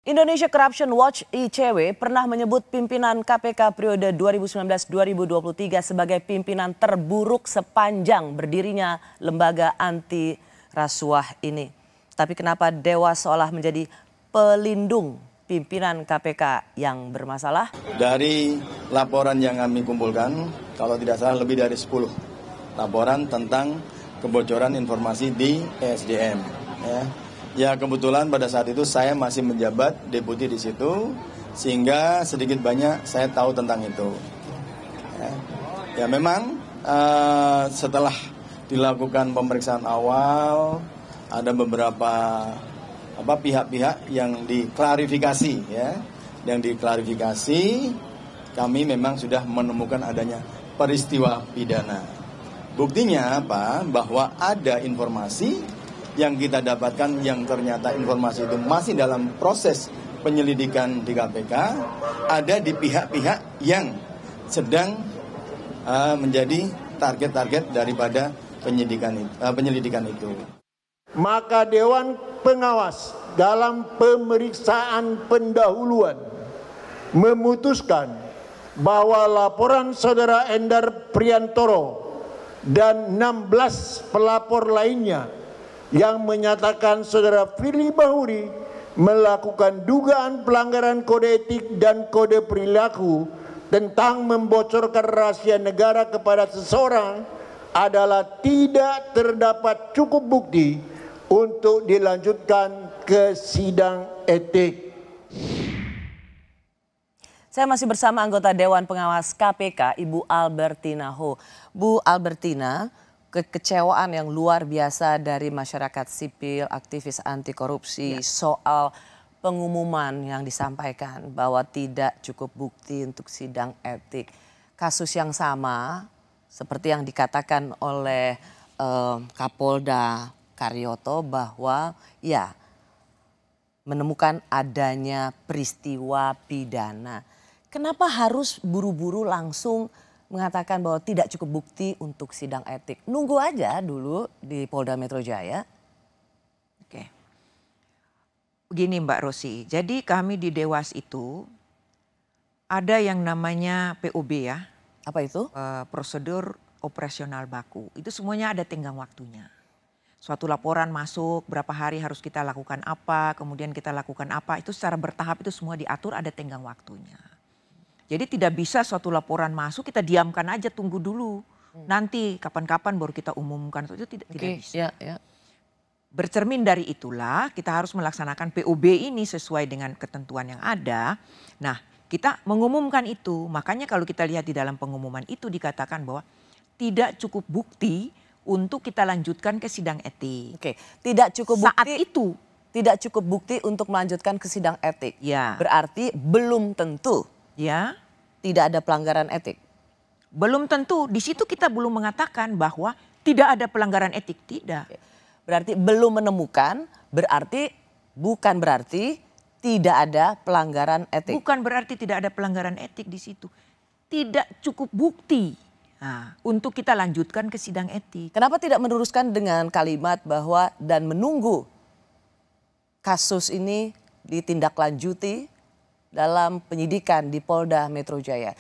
Indonesia Corruption Watch (ICW) pernah menyebut pimpinan KPK periode 2019-2023 sebagai pimpinan terburuk sepanjang berdirinya lembaga anti rasuah ini. Tapi kenapa Dewas seolah menjadi pelindung pimpinan KPK yang bermasalah? Dari laporan yang kami kumpulkan, kalau tidak salah lebih dari 10 laporan tentang kebocoran informasi di ESDM. Ya kebetulan pada saat itu saya masih menjabat deputi di situ, sehingga sedikit banyak saya tahu tentang itu. Ya memang setelah dilakukan pemeriksaan awal, ada beberapa pihak-pihak yang diklarifikasi, yang diklarifikasi, kami memang sudah menemukan adanya peristiwa pidana. Buktinya apa? Bahwa ada informasi yang kita dapatkan yang ternyata informasi itu masih dalam proses penyelidikan di KPK, ada di pihak-pihak yang sedang menjadi target-target daripada penyelidikan itu. Maka Dewan Pengawas dalam pemeriksaan pendahuluan memutuskan bahwa laporan Saudara Endar Priantoro dan 16 pelapor lainnya yang menyatakan Saudara Firly Bahuri melakukan dugaan pelanggaran kode etik dan kode perilaku tentang membocorkan rahasia negara kepada seseorang adalah tidak terdapat cukup bukti untuk dilanjutkan ke sidang etik. Saya masih bersama anggota Dewan Pengawas KPK, Ibu Albertina Ho. Bu Albertina, kekecewaan yang luar biasa dari masyarakat sipil, aktivis anti korupsi soal pengumuman yang disampaikan bahwa tidak cukup bukti untuk sidang etik. Kasus yang sama seperti yang dikatakan oleh Kapolda Karyoto bahwa menemukan adanya peristiwa pidana. Kenapa harus buru-buru langsung mengatakan bahwa tidak cukup bukti untuk sidang etik? Nunggu aja dulu di Polda Metro Jaya. Oke. Begini Mbak Rosi, jadi kami di Dewas itu ada yang namanya POB ya. Apa itu? Prosedur operasional baku. Itu semuanya ada tenggang waktunya. Suatu laporan masuk, berapa hari harus kita lakukan apa, kemudian kita lakukan apa, itu secara bertahap itu semua diatur, ada tenggang waktunya. Jadi tidak bisa suatu laporan masuk kita diamkan aja, tunggu dulu. Nanti kapan-kapan baru kita umumkan, itu tidak bisa. Bercermin dari itulah kita harus melaksanakan POB ini sesuai dengan ketentuan yang ada. Nah, kita mengumumkan itu. Makanya kalau kita lihat di dalam pengumuman itu dikatakan bahwa tidak cukup bukti untuk kita lanjutkan ke sidang etik. Oke, tidak cukup bukti. Saat itu tidak cukup bukti untuk melanjutkan ke sidang etik. Ya. Berarti belum tentu. Ya. Tidak ada pelanggaran etik. Belum tentu. Di situ kita belum mengatakan bahwa tidak ada pelanggaran etik. Tidak. Berarti belum menemukan, bukan berarti tidak ada pelanggaran etik. Bukan berarti tidak ada pelanggaran etik di situ. Tidak cukup bukti untuk kita lanjutkan ke sidang etik. Kenapa tidak meneruskan dengan kalimat bahwa dan menunggu kasus ini ditindaklanjuti dalam penyidikan di Polda Metro Jaya.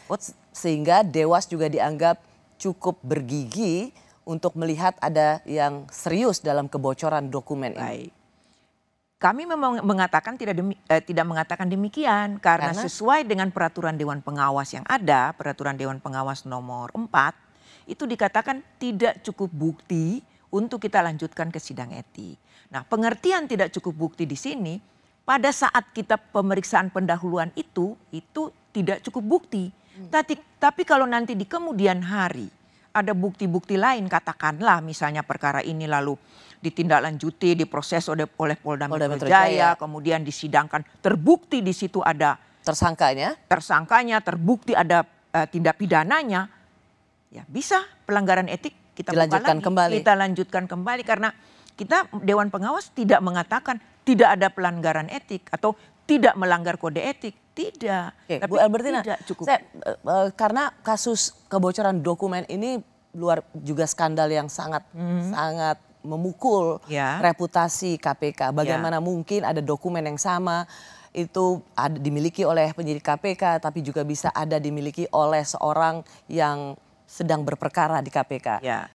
Sehingga Dewas juga dianggap cukup bergigi untuk melihat ada yang serius dalam kebocoran dokumen ini. Kami memang mengatakan tidak mengatakan demikian karena sesuai dengan peraturan Dewan Pengawas yang ada, peraturan Dewan Pengawas nomor 4, itu dikatakan tidak cukup bukti untuk kita lanjutkan ke sidang etik. Nah, pengertian tidak cukup bukti di sini pada saat kita pemeriksaan pendahuluan itu tidak cukup bukti. Tapi kalau nanti di kemudian hari ada bukti-bukti lain, katakanlah misalnya perkara ini lalu ditindaklanjuti, diproses oleh Polda Metro Jaya, kemudian disidangkan, terbukti di situ ada tersangkanya, terbukti ada tindak pidananya, ya bisa pelanggaran etik kita lanjutkan kembali karena kita Dewan Pengawas tidak mengatakan tidak ada pelanggaran etik atau tidak melanggar kode etik, tidak. Tapi Bu Albertina, karena kasus kebocoran dokumen ini juga skandal yang sangat memukul reputasi KPK. Bagaimana mungkin ada dokumen yang sama itu dimiliki oleh penyidik KPK, tapi juga bisa ada dimiliki oleh seorang yang sedang berperkara di KPK. Ya.